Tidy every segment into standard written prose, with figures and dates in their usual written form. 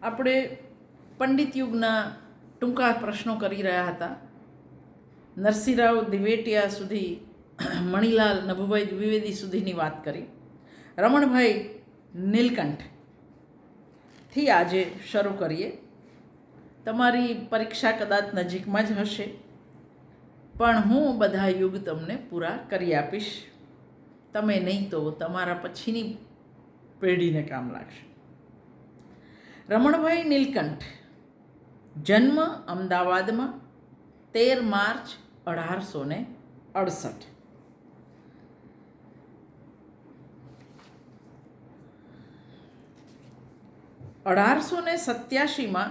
આપણે પંડિત યુગના ટૂંકા પ્રશ્નો કરી રહ્યા હતા. નરસિંહરાવ દિવેટિયા સુધી, મણિલાલ નભુભાઈ દ્વિવેદી સુધીની વાત કરી. રમણભાઈ નીલકંઠથી આજે શરૂ કરીએ. તમારી પરીક્ષા કદાચ નજીકમાં જ હશે, પણ હું બધા યુગ તમને પૂરા કરી આપીશ. તમે નહીં તો તમારા પછીની પેઢીને કામ લાગશે. રમણભાઈ નીલકંઠ, જન્મ અમદાવાદમાં 13 માર્ચ 1868. (1887)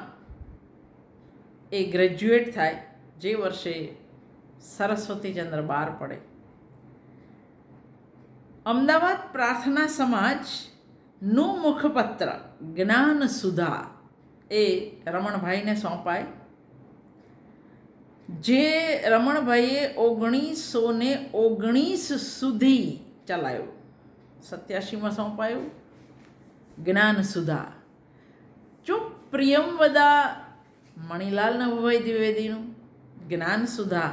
એ ગ્રેજ્યુએટ થાય, જે વર્ષે સરસ્વતીચંદ્ર બહાર પડે. અમદાવાદ પ્રાર્થના સમાજનું મુખપત્ર જ્ઞાન સુધા એ રમણભાઈને સોંપાય, જે રમણભાઈએ 1919 સુધી ચલાવ્યું. 87માં સોંપાયું જ્ઞાન સુધા. જો પ્રિયમવદા મણિલાલ નભુભાઈ દ્વિવેદીનું, જ્ઞાન સુધા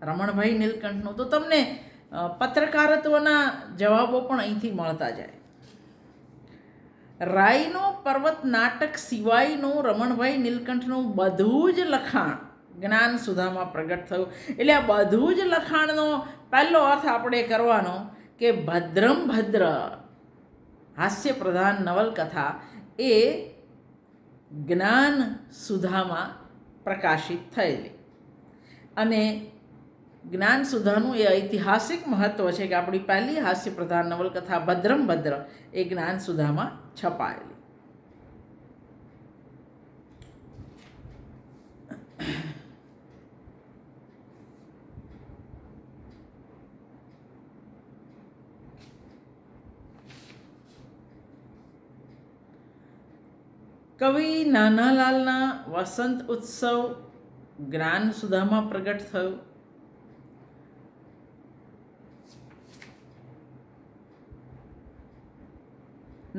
રમણભાઈ નીલકંઠનું, તો તમને પત્રકારત્વના જવાબો પણ અહીંથી મળતા જાય. રાયનો પર્વત નાટક સિવાયનું રમણભાઈ નીલકંઠનું બધું જ લખાણ જ્ઞાન સુધામાં પ્રગટ થયું. એટલે આ બધું જ લખાણનો પહેલો અર્થ આપણે કરવાનો કે ભદ્રમ ભદ્ર હાસ્ય પ્રધાન નવલકથા એ જ્ઞાન સુધામાં પ્રકાશિત થયેલી. અને જ્ઞાન સુધાનું એ ઐતિહાસિક મહત્ત્વ છે કે આપણી પહેલી હાસ્ય પ્રધાન નવલકથા ભદ્રમ ભદ્ર એ જ્ઞાન સુધામાં છપાયેલી. કવિ નાનાલાલના વસંત ઉત્સવ જ્ઞાન સુધામાં પ્રગટ થયું.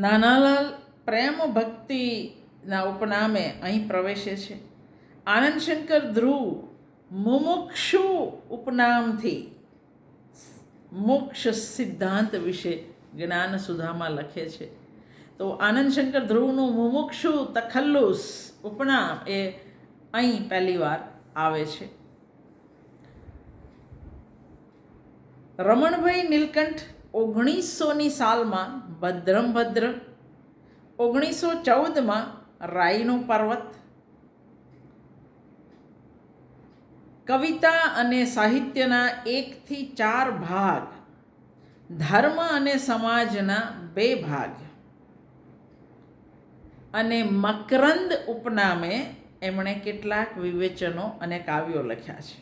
નાનાલાલ પ્રેમ ભક્તિના ઉપનામે અહીં પ્રવેશે છે. આનંદશંકર ધ્રુવ મુમુક્ષુ ઉપનામથી મોક્ષ સિદ્ધાંત વિશે જ્ઞાન સુધામાં લખે છે. તો આનંદશંકર ધ્રુવનું મુમુક્ષુ તખલ્લુસ ઉપનામ એ અહીં પહેલી વાર આવે છે. રમણભાઈ નીલકંઠ 1900ની સાલમાં ભદ્રમ ભદ્ર, 1914માં રાયનો પર્વત, કવિતા અને સાહિત્યના 1 થી 4 ભાગ, ધર્મ અને સમાજના 2 ભાગ અને મકરંદ ઉપનામે એમણે કેટલાક વિવેચનો અને કાવ્યો લખ્યા છે.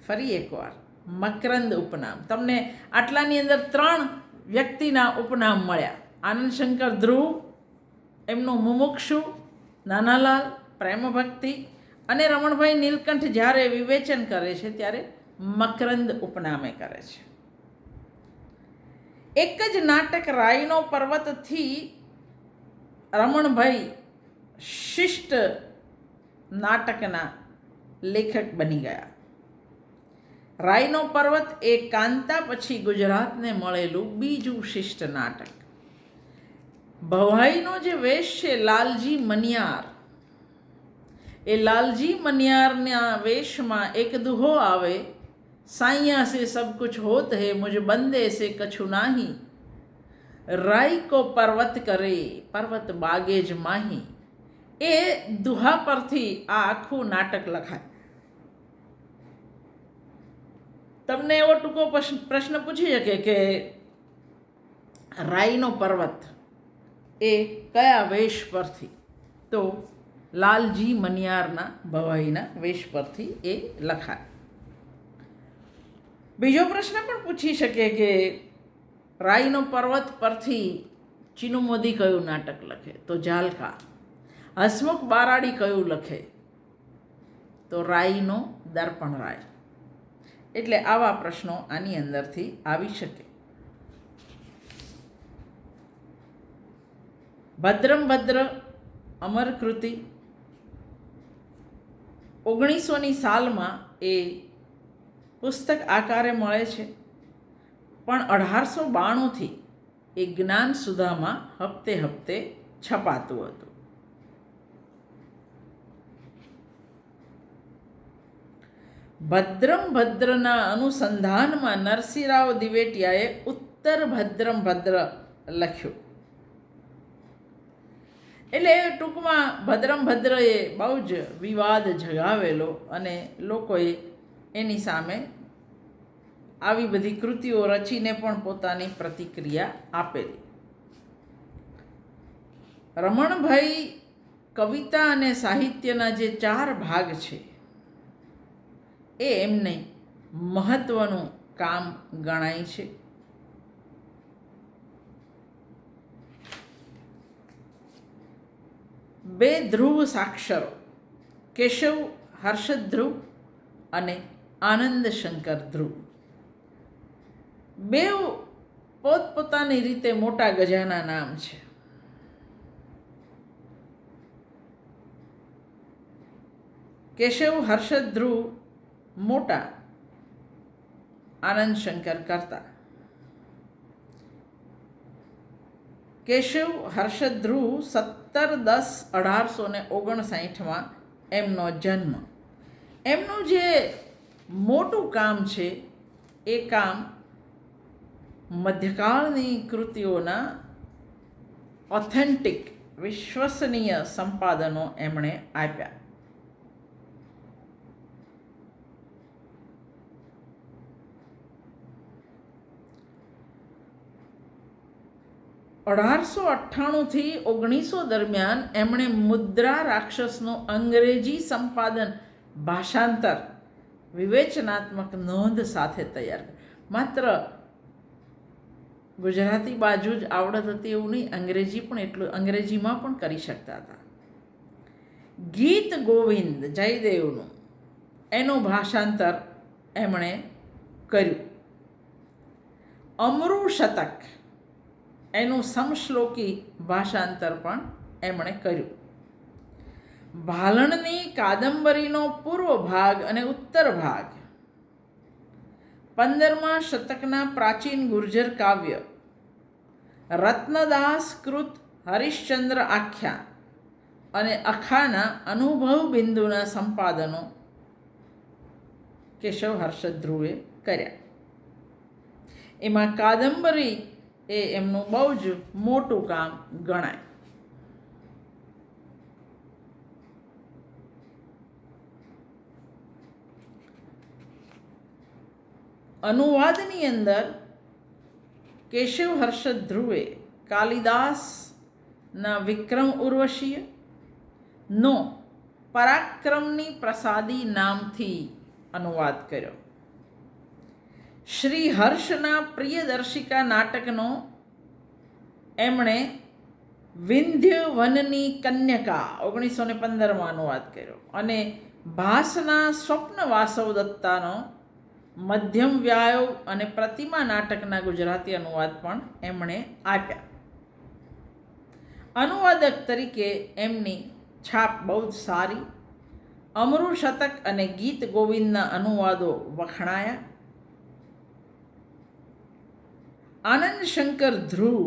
ફરી એકવાર મકરંદ ઉપનામ. તમને આટલાની અંદર 3 વ્યક્તિના ઉપનામ મળ્યા. આનંદશંકર ધ્રુવ એમનું મુમુક્ષુ, નાનાલાલ પ્રેમ ભક્તિ, અને રમણભાઈ નીલકંઠ જ્યારે વિવેચન કરે છે ત્યારે મકરંદ ઉપનામે કરે છે. એક જ નાટક રાયનો પર્વતથી રમણભાઈ શિષ્ટ નાટકના લેખક બની ગયા. રાયનો પર્વત એ કાંતા પછી ગુજરાતને મળેલું બીજું શિષ્ટ નાટક. ભવાઈનો જે વેશ છે લાલજી મનિયાર, એ લાલજી મનિયારના વેશમાં એક દુહો આવે, સાઈયા સે સબ કુછ હોત હે મુझ બંદે સે કछु નાહી, રાય કો પર્વત કરે પર્વત બાગે જ માહી. એ દુહા પરથી આ આખું નાટક લખાય. તમને એવો ટૂંકો પ્રશ્ન પૂછી શકે કે રાયનો પર્વત એ કયા વેશ પરથી? તો લાલજી મનિયારના ભવાઈના વેશ પરથી એ લખાય. બીજો પ્રશ્ન પણ પૂછી શકે કે રાયનો પર્વત પરથી ચીનુ મોદી કયું નાટક લખે? તો ઝાલકા. હસમુખ બારાડી કયું લખે? તો રાયનો દર્પણ રાય. એટલે આવા પ્રશ્નો આની અંદરથી આવી શકે. ભદ્રમ ભદ્ર અમરકૃતિ 1900ની સાલમાં એ પુસ્તક આકારે મળે છે, પણ 1892થી એ જ્ઞાન સુધામાં હપ્તે હપ્તે છપાતું હતું. ભદ્રમ ભદ્રના અનુસંધાનમાં નરસિંહરાવ દિવેટિયાએ ઉત્તર ભદ્રમ ભદ્ર લખ્યું. એટલે ટૂંકમાં ભદ્રમ ભદ્રએ બહુ જ વિવાદ જગાવેલો અને લોકોએ એની સામે આવી બધી કૃતિઓ રચીને પણ પોતાની પ્રતિક્રિયા આપેલી. રમણભાઈ કવિતા અને સાહિત્યના જે 4 ભાગ છે એ એમને મહત્વનું કામ ગણાય છે. બે ધ્રુવ સાક્ષરો કેશવ હર્ષદ ધ્રુવ અને આનંદ શંકર ધ્રુવ, બેઉ પોતપોતાની રીતે મોટા ગજાના નામ છે. કેશવ હર્ષદ ધ્રુવ મોટા, આનંદ શંકર કરતા. કેશવ હર્ષદ ધ્રુવ 17-10-1859 એમનો જન્મ. એમનું જે મોટું કામ છે એ કામ મધ્યકાળની કૃતિઓના ઓથેન્ટિક વિશ્વસનીય સંપાદનો એમણે આપ્યા. અઢારસો 98થી 1900 દરમિયાન એમણે મુદ્રા રાક્ષસનું અંગ્રેજી સંપાદન ભાષાંતર વિવેચનાત્મક નોંધ સાથે તૈયાર કર્યું. માત્ર ગુજરાતી બાજુ જ આવડત હતી એવું નહીં, અંગ્રેજીમાં પણ કરી શકતા હતા. ગીત ગોવિંદ જયદેવનું એનું ભાષાંતર એમણે કર્યું. અમૃ શતક એનું સમશ્લોકી ભાષાંતર પણ એમણે કર્યું. ભાલણની કાદંબરીનો પૂર્વ ભાગ અને ઉત્તર ભાગ, 15મા શતકના પ્રાચીન ગુર્જર કાવ્ય રત્નદાસ કૃત હરિશ્ચંદ્ર આખ્યાન અને અખાના અનુભવ બિંદુના સંપાદનો કેશવ હર્ષદ ધ્રુવે કર્યા. એમાં કાદંબરી એ એમનું બહુ જ મોટું કામ ગણાય. અનુવાદની અંદર કેશવ હર્ષદ ધ્રુવે કાલિદાસના વિક્રમ ઉર્વશીય નો પરાક્રમની પ્રસાદી નામથી અનુવાદ કર્યો. શ્રી હર્ષના પ્રિયદર્શિકા નાટકનો એમણે વિંધ્ય વનની કન્યકા 1915માં અનુવાદ કર્યો અને ભાસના સ્વપ્ન વાસવ દત્તાનો મધ્યમ વ્યાયોગ અને પ્રતિમા નાટકના ગુજરાતી અનુવાદ પણ એમણે આપ્યા. અનુવાદક તરીકે એમની છાપ બહુ જ સારી. અમૃ શતક અને ગીત ગોવિંદના અનુવાદો વખણાયા. આનંદ શંકર ધ્રુવ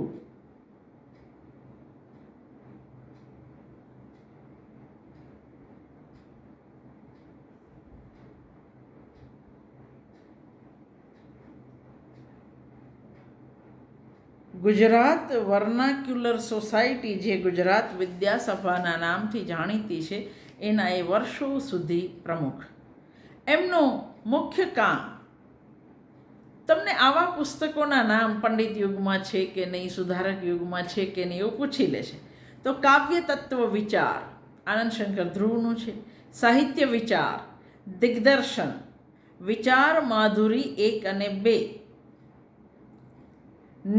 ગુજરાત વર્નાક્યુલર સોસાયટી, જે ગુજરાત વિદ્યાસભાના નામથી જાણીતી છે, એના એ વર્ષો સુધી પ્રમુખ. એમનું મુખ્ય કામ, તમને આવા પુસ્તકોના નામ પંડિત યુગમાં છે કે નહીં, સુધારક યુગમાં છે કે નહીં એવું પૂછી લેશે તો કાવ્ય તત્વ વિચાર આનંદ શંકર ધ્રુવનું છે, સાહિત્ય વિચાર, દિગ્દર્શન, વિચાર માધુરી 1 અને 2,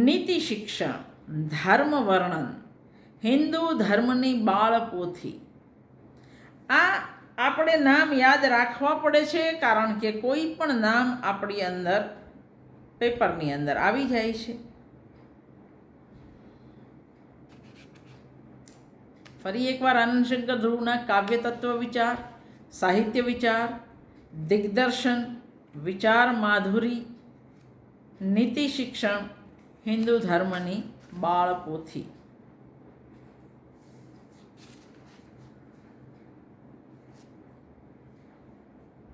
નીતિ શિક્ષણ, ધર્મ વર્ણન, હિન્દુ ધર્મની બાળપોથી. આ આપણે નામ યાદ રાખવા પડે છે, કારણ કે કોઈ પણ નામ આપણી અંદર પેપરની અંદર આવી જાય છે. ફરી એકવાર આનંદશંકર ધ્રુવના કાવ્ય તત્વ વિચાર, સાહિત્ય વિચાર, દિગ્દર્શન, વિચાર માધુરી, નીતિ શિક્ષણ, હિન્દુ ધર્મની બાળપોથી.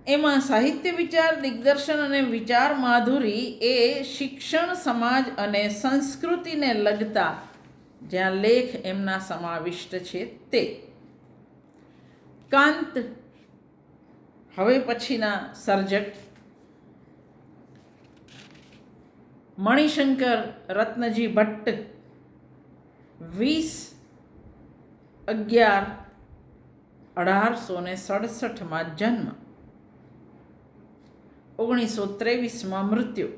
એમાં સાહિત્ય વિચાર, દિગ્દર્શન અને વિચાર માધુરી એ શિક્ષણ, સમાજ અને સંસ્કૃતિને લગતા જ્યાં લેખ એમના સમાવિષ્ટ છે તે. કાંત હવે પછીના સર્જક મણિશંકર રત્નજી ભટ્ટ 20/11/1867 જન્મ, 1923 મૃત્યુ.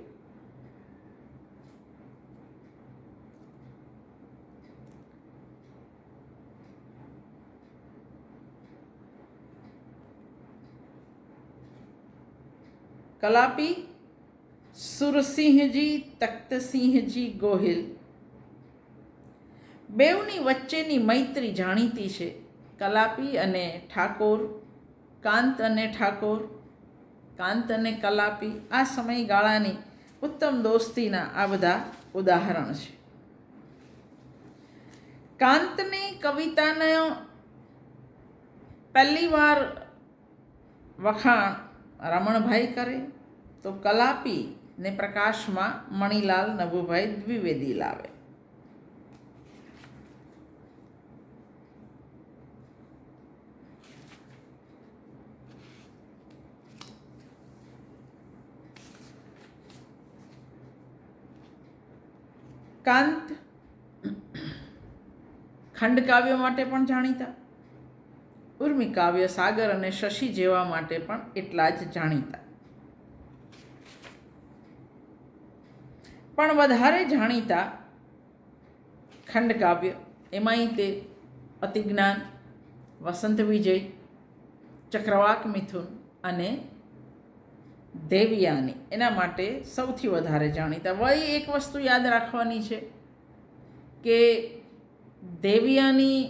કલાપી સુરસિંહજી તખ્તસિંહજી ગોહિલ. બેઉની વચ્ચેની મૈત્રી જાણીતી છે. કલાપી અને ઠાકોર, કાંત અને ઠાકોર, કાંત અને કલાપી આ સમયગાળાની ઉત્તમ દોસ્તીના આ બધા ઉદાહરણ છે. કાંતની કવિતાનો પહેલી વાર વખાણ રમણભાઈ કરે તો કલાપી ને પ્રકાશમાં મણિલાલ નભુભાઈ દ્વિવેદી લાવે. કાંત ખંડકાવ્ય માટે પણ જાણીતા, ઉર્મી કાવ્ય, સાગર અને શશી જેવા માટે પણ એટલા જ જાણીતા. પણ વધારે જાણીતા ખંડકાવ્ય, એમાંય તે અતિજ્ઞાન, વસંત વિજય, ચક્રવાક મિથુન અને દેવયાની એના માટે સૌથી વધારે જાણીતા. વળી એક વસ્તુ યાદ રાખવાની છે કે દેવયાની,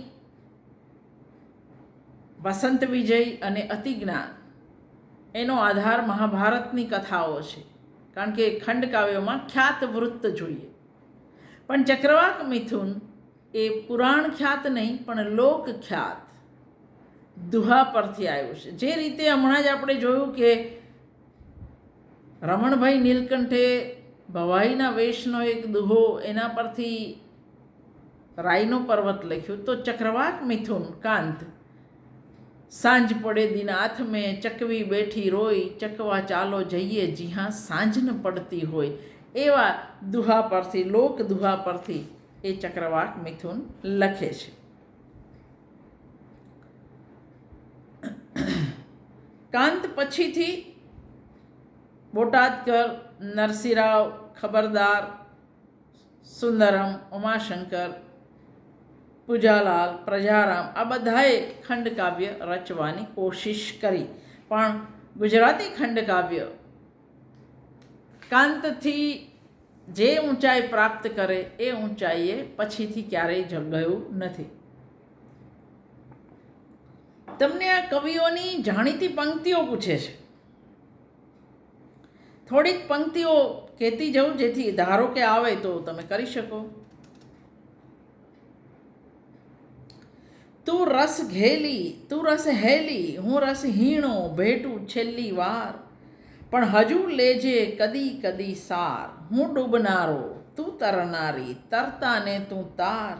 વસંત વિજય અને અતિજ્ઞાન એનો આધાર મહાભારતની કથાઓ છે, કારણ કે ખંડકાવ્યોમાં ખ્યાત વૃત્ત જોઈએ. પણ ચક્રવાક મિથુન એ પુરાણ ખ્યાત નહીં પણ લોક ખ્યાત દુહા પરથી આવ્યું છે. જે રીતે હમણાં જ આપણે જોયું કે રમણભાઈ નીલકંઠે ભવાઈના વેશનો એક દુહો એના પરથી રાઈનો પર્વત લખ્યું, તો ચક્રવાક મિથુન કાંત સાંજ પડે દિનાથ મેં ચકવી બેઠી રોય, ચકવા ચાલો જઈએ જ્યાં સાંજ ન પડતી હોય, એવા દુહા પરથી, લોક દુહા પરથી એ ચક્રવાક મિથુન લખે છે. કાંત પછીથી બોટાદકર, નરસિંહરાવ, ખબરદાર, સુંદરમ, ઉમાશંકર, પૂજાલાલ, પ્રજારામ આ બધાએ ખંડકાવ્ય રચવાની કોશિશ કરી. પણ ગુજરાતી ખંડકાવ્ય કાંતથી જે ઊંચાઈ પ્રાપ્ત કરે એ ઊંચાઈએ પછીથી ક્યારેય ગયું નથી. તમને આ કવિઓની જાણીતી પંક્તિઓ પૂછે છે. થોડીક પંક્તિઓ કહેતી જાઉં જેથી ધારો કે આવે તો તમે કરી શકો. તું રસ ઘેલી, તું રસ હેલી, હું રસ હીણો ભેટું છેલ્લી વાર, પણ હજુ લેજે કદી કદી સાર, હું ડૂબનારો તું તરનારી, તરતાને તું તાર,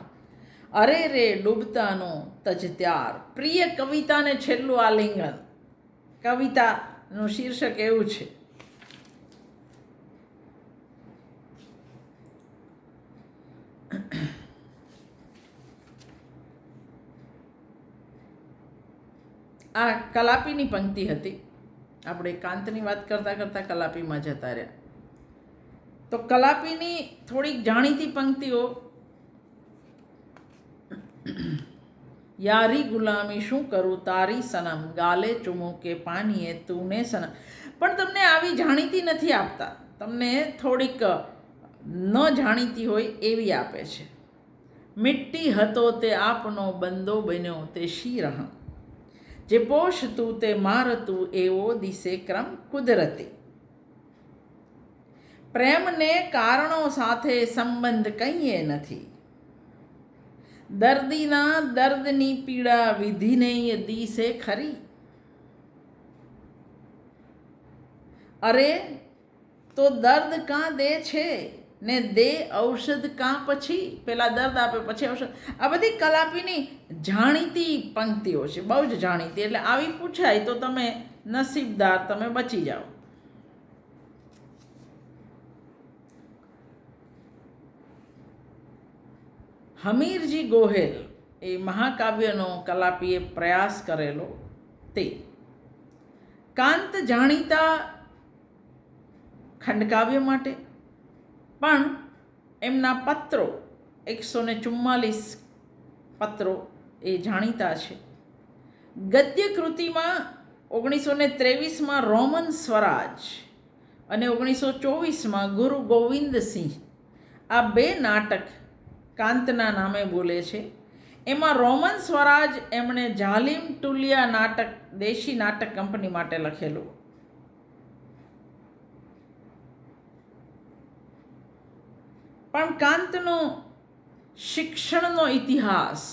અરે રે ડૂબતાનો તજ ત્યાર. પ્રિય કવિતાને છેલ્લું આલિંગન. કવિતાનું શીર્ષક એવું છે. આ કલાપીની પંક્તિ હતી. આપણે કાંતની વાત કરતાં કરતાં કલાપીમાં જતા રહ્યા. તો કલાપીની થોડીક જાણીતી પંક્તિઓ. યારી ગુલામી શું કરું તારી સનમ, ગાલે ચુમો કે પાનીએ તું ને સનમ. પણ તમને આવી જાણીતી નથી આપતા, તમને થોડીક ન જાણીતી હોય એવી આપે છે. મિટ્ટી હતો તે આપનો બંદો બન્યો તે શી રહમ, જે પોષતું તે મારતું એવો દિશે ક્રમ કુદરતી. પ્રેમને કારણો સાથે સંબંધ કંઈએ નથી, દર્દીના દર્દની પીડા વિધિને દિશે ખરી. અરે તો દર્દ કાં દે છે ને દે ઔષધ કાં પછી, પેલા દર્દ આપે પછી ઔષધ. આ બધી કલાપીની જાણીતી પંક્તિઓ છે, બહુ જ જાણીતી. એટલે આવી પૂછાય તો તમે નસીબદાર, તમે બચી જાઓ. હમીરજી ગોહેલ એ મહાકાવ્યનો કલાપીએ પ્રયાસ કરેલો તે. કાંત જાણીતા ખંડકાવ્ય માટે પણ એમના પત્રો 144 પત્રો એ જાણીતા છે. ગદ્ય કૃતિમાં 1923માં રોમન સ્વરાજ અને 1924માં ગુરુ ગોવિંદસિંહ આ બે નાટક કાંતના નામે બોલે છે. એમાં રોમન સ્વરાજ એમણે જાલિમ ટુલિયા નાટક દેશી નાટક કંપની માટે લખેલું. પણ કાંતનો શિક્ષણનો ઇતિહાસ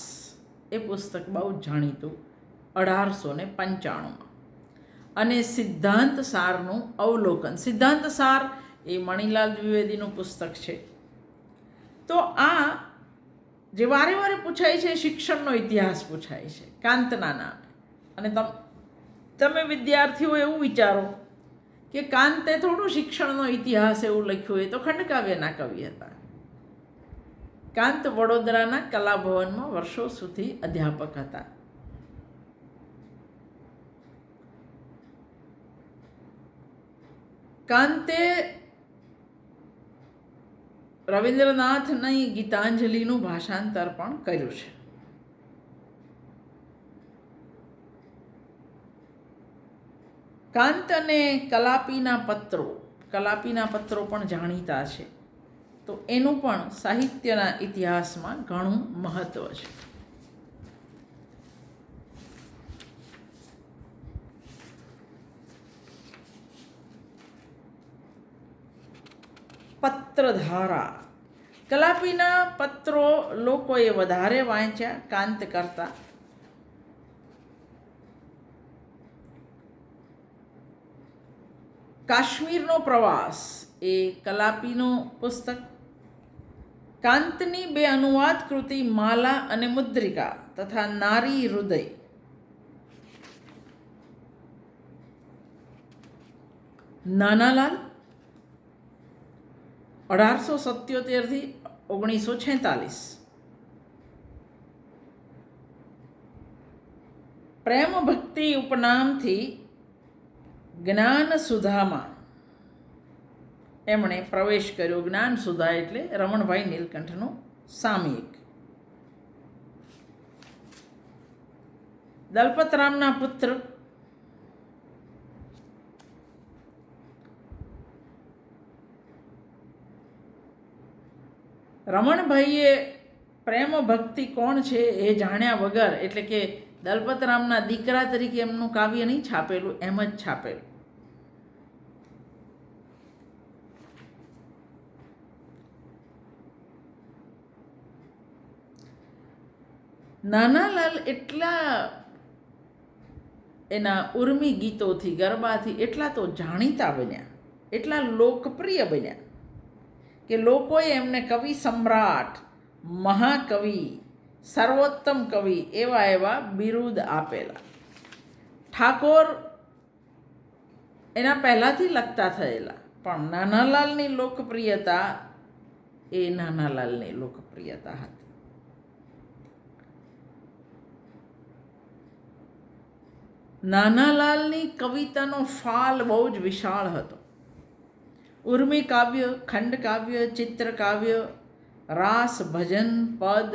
એ પુસ્તક બહુ જાણીતું 1895માં. અને સિદ્ધાંત સારનું અવલોકન, સિદ્ધાંત સાર એ મણિલાલ દ્વિવેદીનું પુસ્તક છે. તો આ જે વારે વારે પૂછાય છે, શિક્ષણનો ઇતિહાસ પૂછાય છે કાંતના નામે. અને તમે વિદ્યાર્થીઓ એવું વિચારો કે કાંતે થોડું શિક્ષણનો ઇતિહાસ એવું લખ્યું, એ તો ખંડકાવ્યના કવિ હતા. કાંત વડોદરાના કલાભવનમાં વર્ષો સુધી અધ્યાપક હતા. કાંતે રવિન્દ્રનાથની ગીતાંજલિનું ભાષાંતર પણ કર્યું છે. કાંત અને કલાપીના પત્રો પણ જાણીતા છે. તો એનું પણ સાહિત્યના ઇતિહાસમાં ઘણું મહત્ત્વ છે. પત્રધારા, કલાપીના પત્રો લોકોએ વધારે વાંચ્યા કાંત કરતા. કાશ્મીરનો પ્રવાસ એ કલાપીનું પુસ્તક. કાંતની બે અનુવાદ કૃતિ માલા અને મુદ્રિકા તથા નારી હૃદય. નાનાલાલ 1877 થી 1946. પ્રેમ ભક્તિ ઉપનામથી જ્ઞાન સુધામાં એમણે પ્રવેશ કર્યો. જ્ઞાન સુધા એટલે રમણભાઈ નીલકંઠનું સામયિક. દલપતરામના પુત્ર રમણભાઈએ પ્રેમ ભક્તિ કોણ છે એ જાણ્યા વગર, એટલે કે દલપતરામના દીકરા તરીકે એમનું કાવ્ય નહીં છાપેલું, એમ જ છાપેલું. નાનાલાલ એટલા એના ઉર્મી ગીતોથી, ગરબાથી એટલા તો જાણીતા બન્યા, એટલા લોકપ્રિય બન્યા કે લોકોએ એમને કવિ સમ્રાટ, મહાકવિ, સર્વોત્તમ કવિ એવા બિરુદ આપેલા. ઠાકોર એના પહેલાંથી લખતા થયેલા, પણ નાનાલાલની લોકપ્રિયતા એ નાનાલાલની લોકપ્રિયતા હતી. નાનાલાલની કવિતાનો ફાલ બહુ જ વિશાળ હતો. ઉર્મી કાવ્ય, ખંડ કાવ્ય, ચિત્ર કાવ્ય, રાસ, ભજન, પદ,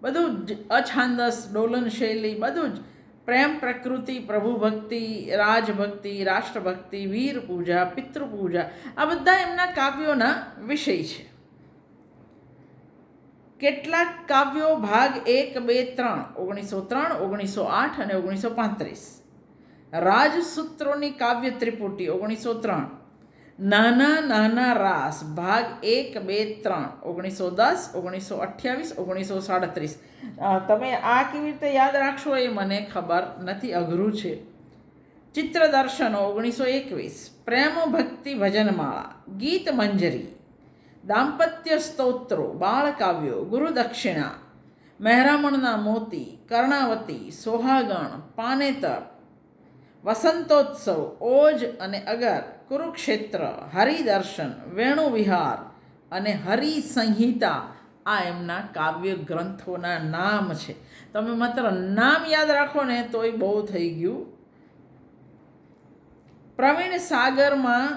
બધું જ અછાંદસ, ડોલન શૈલી, બધું જ પ્રેમ, પ્રકૃતિ, પ્રભુભક્તિ, રાજભક્તિ, રાષ્ટ્રભક્તિ, વીર પૂજા, પિતૃ, આ બધા એમના કાવ્યોના વિષય છે. કેટલાક કાવ્યો ભાગ 1, 2, 3 1903, 1908 અને 1935. રાજસૂત્રોની કાવ્ય ત્રિપુટી 1903. નાના નાના રાસ ભાગ 1, 2, 3 1910, 1928, 1937. તમે આ કેવી રીતે યાદ રાખશો એ મને ખબર નથી, અઘરું છે. ચિત્રદર્શનો 1921. પ્રેમ ભક્તિ ભજનમાળા, ગીત મંજરી, દાંપત્ય સ્તોત્રો, બાળકાવ્યો, ગુરુદક્ષિણા, મહેરામણના મોતી, કર્ણાવતી, સોહાગણ, પાનેતર, વસંતોત્સવ, ઓજ અને અગર, કુરુક્ષેત્ર, હરિદર્શન, વેણુવિહાર અને હરિસંહિતા આ એમના કાવ્ય ગ્રંથોના નામ છે. તમે માત્ર નામ યાદ રાખો ને તોય બહુ થઈ ગયું. પ્રવીણ સાગરમાં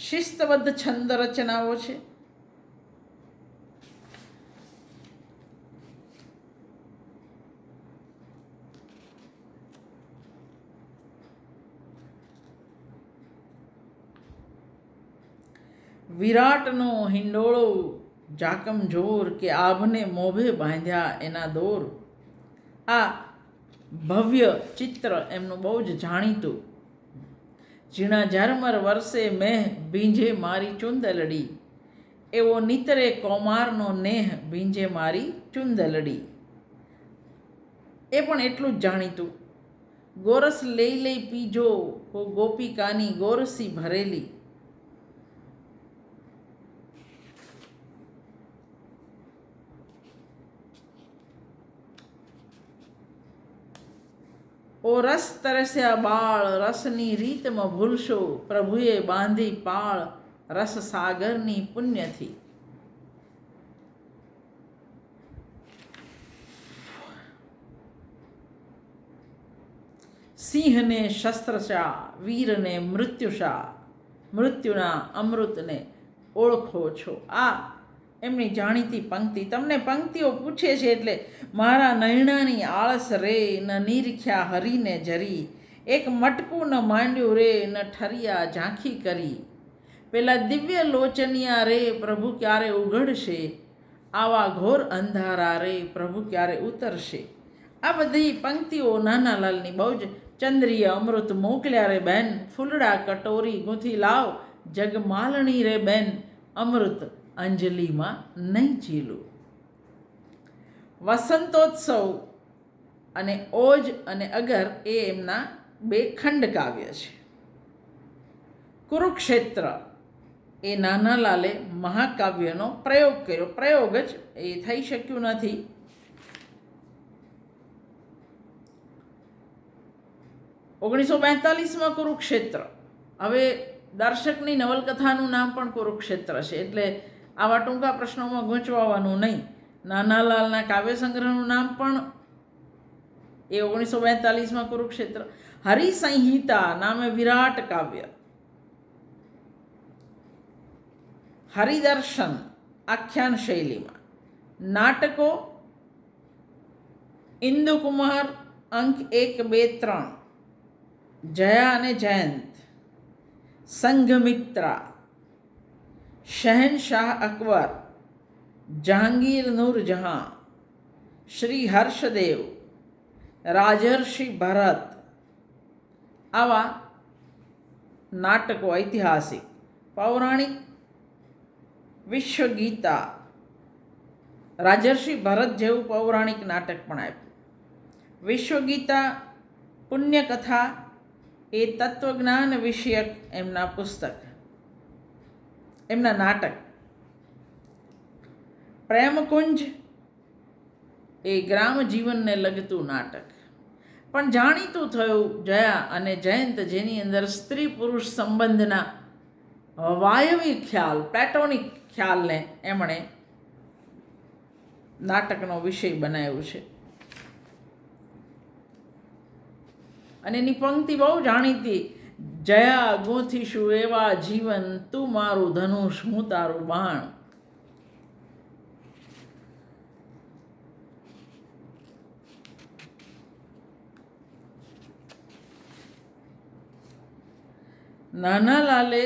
શિસ્તબદ્ધ છંદ રચનાઓ છે. વિરાટનો હિંડોળો જાકમ જોર કે આભને મોભે બાંધ્યા એના દોર. આ ભવ્ય ચિત્ર એમનું બહુ જ જાણીતું. ઝીણા ઝરમર વર્ષે મેહ ભીંજે મારી ચુંદલડી, એવો નિતરે કૌમારનો નેહ ભીંજે મારી ચુંદલડી. એ પણ એટલું જ જાણીતું. ગોરસ લઈ લઈ પીજો હો ગોપિકાની ગોરસી ભરેલી. ઓ રસ તરસ્યા બાળ રસની રીતમાં ભૂલશો, પ્રભુએ બાંધી પાળ રસ સાગરની પુણ્યથી. સિંહને શસ્ત્રશા, વીરને મૃત્યુશા, મૃત્યુના અમૃતને ઓળખો છો. આ એમની જાણીતી પંક્તિ. તમને પંક્તિઓ પૂછે છે એટલે મારા નયણાની આળસ રે, ન નીરખ્યા હરીને જરી, એક મટકું ન માંડ્યું રે, ન ઠરિયા ઝાંખી કરી. પેલા દિવ્ય લોચનિયા રે પ્રભુ ક્યારે ઉઘડશે, આવા ઘોર અંધારા રે પ્રભુ ક્યારે ઉતરશે. આ બધી પંક્તિઓ નાનાલાલની બહુ જ. ચંદ્રીય અમૃત મોકલ્યા રે બેન, ફૂલડા કટોરી ગૂંથી લાવ, જગમાલણી રે બેન, અમૃત અંજલિમાં નહીં ઝીલું. વસંતોત્સવ અને ઓજ અને અગર એ એમના 2 ખંડ કાવ્ય છે. કુરુક્ષેત્ર એ નાનાલાલે મહાકાવ્યનો પ્રયોગ કર્યો. પ્રયોગ જ, એ થઈ શક્યું નથી. ઓગણીસો 42માં કુરુક્ષેત્ર. હવે દર્શકની નવલકથાનું નામ પણ કુરુક્ષેત્ર છે, એટલે આવા ટૂંકા પ્રશ્નોમાં ગૂંચવાવાનું નહીં. નાનાલાલના કાવ્ય સંગ્રહનું નામ પણ એ 1942માં કુરુક્ષેત્ર. હરિસંહિતા નામે વિરાટ કાવ્ય. હરિદર્શન આખ્યાન શૈલીમાં. નાટકો ઇન્દુકુમાર અંક 1, 2, 3, જયા અને જયંત, સંઘમિત્રા, શહેનશાહ અકબર, જહાંગીર નૂરજહાં, શ્રી હર્ષદેવ, રાજર્ષિ ભરત. આવા નાટકો ઐતિહાસિક. પૌરાણિક વિશ્વગીતા, રાજર્ષિ ભરત જેવું પૌરાણિક નાટક પણ આપ્યું. વિશ્વગીતા પુણ્યકથા એ તત્વજ્ઞાન વિષયક એમના પુસ્તક, એમના નાટક. પ્રેમકુંજ એ ગ્રામ જીવનને લગતું નાટક. પણ જાણીતું થયું જયા અને જયંત, જેની અંદર સ્ત્રી પુરુષ સંબંધના વાયવી ખ્યાલ, પ્લેટોનિક ખ્યાલને એમણે નાટકનો વિષય બનાવ્યું છે. અને એની પંક્તિ બહુ જાણીતી. જયા ગોથીશું એવા જીવન, તું મારું ધનુષ હું તારું બાણ. નાનાલાલે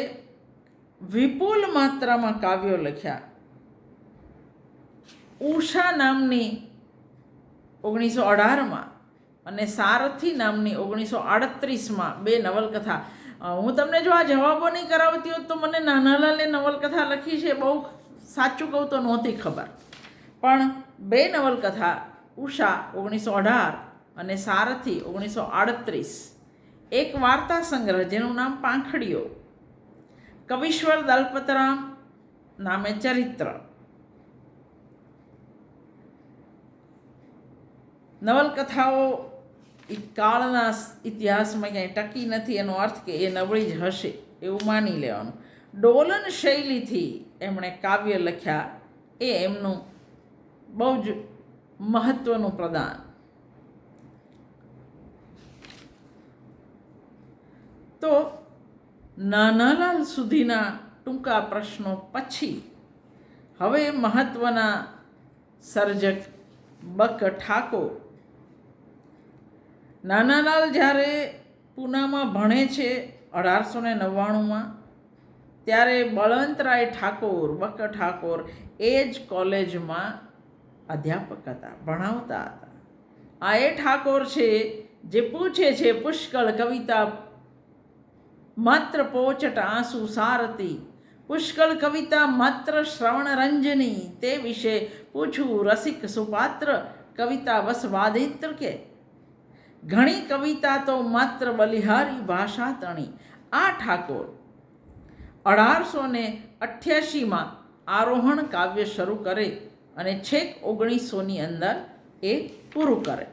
વિપુલ માત્રામાં કાવ્યો લખ્યા. ઉષા નામની 1918માં અને સારથી નામની 1938માં 2 નવલકથા. હું તમને જો આ જવાબો નહીં કરાવતી હોત તો મને નાનાલાલે નવલકથા લખી છે બહુ સાચું કહું તો નહોતી ખબર. પણ 2 નવલકથા, ઉષા 1918 અને સારથી 1938, એક વાર્તા સંગ્રહ જેનું નામ પાંખડીઓ, કવિશ્વર દલપતરામ નામે ચરિત્ર. નવલકથાઓ કાળના ઇતિહાસમાં ક્યાંય ટકી નથી, એનો અર્થ કે એ નબળી જ હશે એવું માની લેવાનું. ડોલન શૈલીથી એમણે કાવ્ય લખ્યા, એ એમનું બહુ જ મહત્ત્વનું પ્રદાન. તો નાનાલાલ સુધીના ટૂંકા પ્રશ્નો પછી હવે મહત્ત્વના સર્જક બક ઠાકોર. નાનાલાલ જ્યારે પૂનામાં ભણે છે 1899માં, ત્યારે બળવંતરાય ઠાકોર, બક ઠાકોર એ જ કોલેજમાં અધ્યાપક હતા, ભણાવતા હતા. આ એ ઠાકોર છે જે પૂછે છે પુષ્કળ કવિતા માત્ર પોચટ આંસુ સારતી, પુષ્કળ કવિતા માત્ર શ્રવણ રંજની, તે વિશે પૂછું રસિક સુપાત્ર, કવિતા બસ વાદિત્ર કે, ઘણી કવિતા તો માત્ર બલિહારી ભાષા તણી. આ ઠાકોર 1888માં આરોહણ કાવ્ય શરૂ કરે અને છેક 1900ની અંદર એ પૂરું કરે.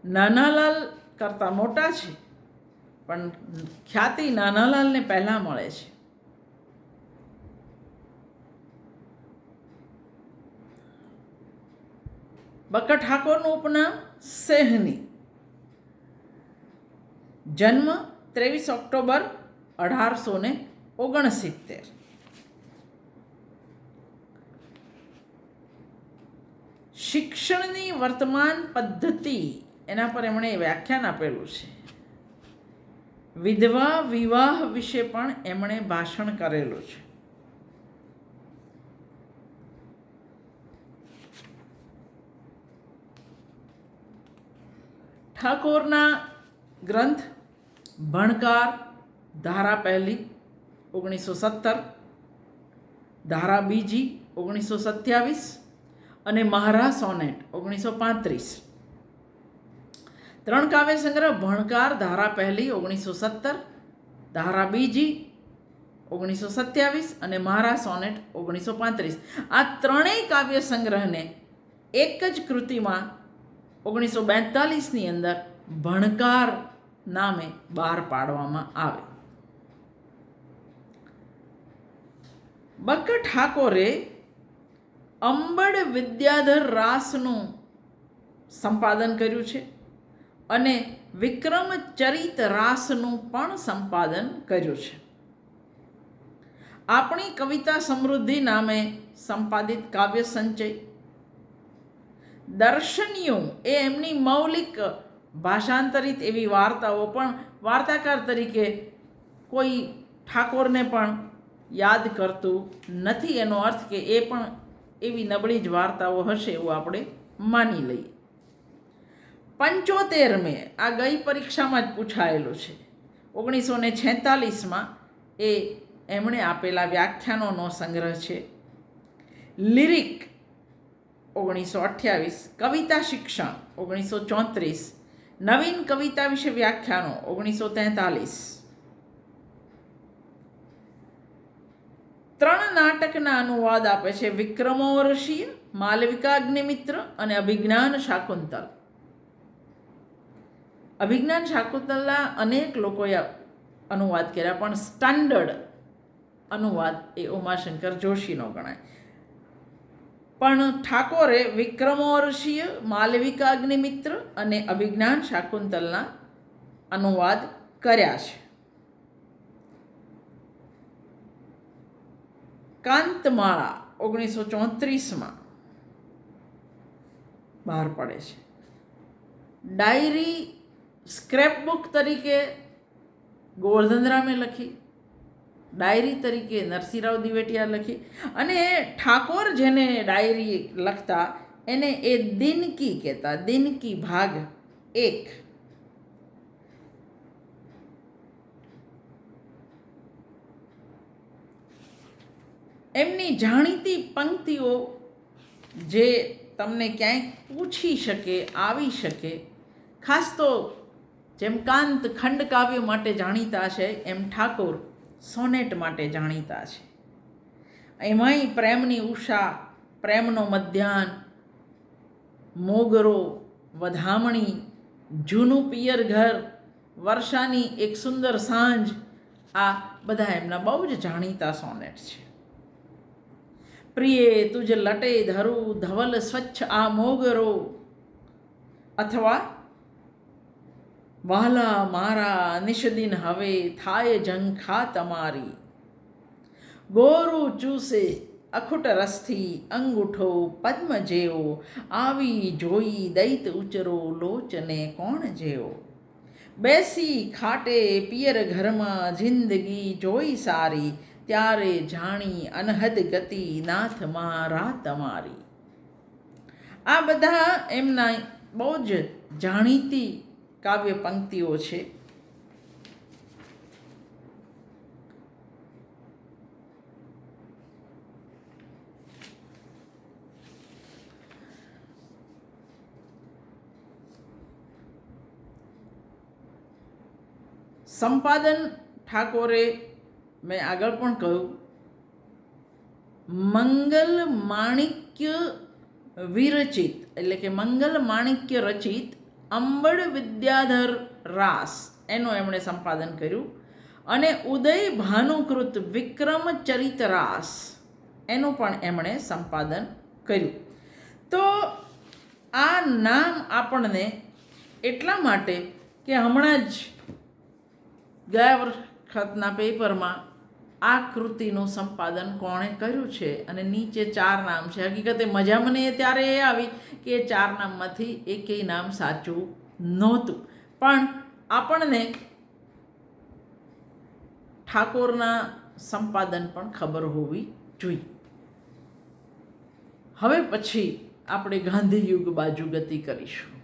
નાનાલાલ કરતાં મોટા છે, પણ ખ્યાતિ નાનાલાલને પહેલાં મળે છે. બક ઠાકોરનું ઉપનામ સેહની. જન્મ 23 ઓક્ટોબર 1869. શિક્ષણની વર્તમાન પદ્ધતિ, એના પર એમણે વ્યાખ્યાન આપેલું છે. વિધવા વિવાહ વિશે પણ એમણે ભાષણ કરેલું છે. ઠાકોરના ગ્રંથ ભણકાર, ધારા પહેલી 1917, ધારા બીજી 1927 અને મહારા સોનેટ 1935. 3 કાવ્ય સંગ્રહ ભણકાર, ધારા પહેલી 1917, ધારા બીજી 1927 અને મહારા સોનેટ 1935. આ ત્રણેય કાવ્ય સંગ્રહને એક જ કૃતિમાં 1942ની અંદર ભણકાર નામે બહાર પાડવામાં આવે. બક ઠાકોરે અંબડ વિદ્યાધર રાસનું સંપાદન કર્યું છે અને વિક્રમચરિત રાસનું પણ સંપાદન કર્યું છે. આપણી કવિતા સમૃદ્ધિ નામે સંપાદિત કાવ્ય સંચય, દર્શનીઓ એ એમની મૌલિક ભાષાંતરિત એવી વાર્તાઓ, પણ વાર્તાકાર તરીકે કોઈ ઠાકોરને પણ યાદ કરતું નથી. એનો અર્થ કે એ પણ એવી નબળી જ વાર્તાઓ હશે એવું આપણે માની લઈએ. 75 આ ગઈ પરીક્ષામાં જ પૂછાયેલું છે. 1946માં એ એમણે આપેલા વ્યાખ્યાનોનો સંગ્રહ છે. લિરિક 1928, કવિતા શિક્ષણ 1934, નવીન કવિતા વિશે વ્યાખ્યાનો 1943. 3 નાટકના અનુવાદ આપે છે: વિક્રમોર્ષીય, માલવિકાગ્નિમિત્ર અને અભિજ્ઞાન શાકુંતલ. અભિજ્ઞાન શાકુંતલના અનેક લોકોએ અનુવાદ કર્યા, પણ સ્ટાન્ડર્ડ અનુવાદ એ ઉમાશંકર જોશીનો ગણાય. પણ ઠાકોરે વિક્રમોર્ષીય, માલવિકાગ્નિમિત્ર અને અભિજ્ઞાન શાકુંતલના અનુવાદ કર્યા છે. કાંતમાળા 1934માં બહાર પડે છે. ડાયરી સ્ક્રેપબુક તરીકે ગોવર્ધનરામે લખી. ડાયરી તરીકે નરસિંહરાવ દિવેટિયા લખી. અને ઠાકોર જેને ડાયરી લખતા એને એ દિનકી કહેતા. દિનકી ભાગ 1. એમની જાણીતી પંક્તિઓ જે તમને ક્યાંય પૂછી શકે, આવી શકે, ખાસ તો જેમ કાંત ખંડકાવ્ય માટે જાણીતા છે એમ ઠાકોર સોનેટ માટે જાણીતા છે. એમાંય પ્રેમની ઉષા, પ્રેમનો મધ્યાહ્ન, મોગરો, વધામણી, જૂનું પિયર ઘર, વર્ષાની એક સુંદર સાંજ, આ બધા એમના બહુ જ જાણીતા સોનેટ છે. પ્રિયે તુજ લટે ધરું ધવલ સ્વચ્છ આ મોગરો, અથવા વાલા મારા નિષદિન હવે થાય ઝંખા તમારી, ગોરું ચૂસે અખુટ રસથી અંગૂઠો પદ્મ જેવો, આવી જોઈ દૈત ઉચરો લોચને કોણ જેવો, બેસી ખાટે પિયર ઘરમાં જિંદગી જોઈ સારી, ત્યારે જાણી અનહદ ગતિ નાથ મારા તમારી. આ બધા એમના બહુ જ જાણીતી કાવ્ય પંક્તિઓ છે. સંપાદન ઠાકોરે, મેં આગળ પણ કહ્યું, મંગલ માણિક્ય વિરચિત એટલે કે મંગલ માણિક્ય રચિત અંબડ વિદ્યાધર રાસ એનું એમણે સંપાદન કર્યું. અને ઉદય ભાનુકૃત વિક્રમ ચરિત રાસ એનું પણ એમણે સંપાદન કર્યું. તો આ નામ આપણને એટલા માટે કે હમણાં જ ગયા વખતના પેપરમાં આ કૃતિનું સંપાદન કોણે કર્યું છે અને નીચે 4 નામ છે. હકીકતે મજા મને ત્યારે એ આવી કે 4 નામમાંથી એકેય નામ સાચું નહોતું, પણ આપણને ઠાકોરના સંપાદન પણ ખબર હોવી જોઈએ. હવે પછી આપણે ગાંધીયુગ બાજુ ગતિ કરીશું.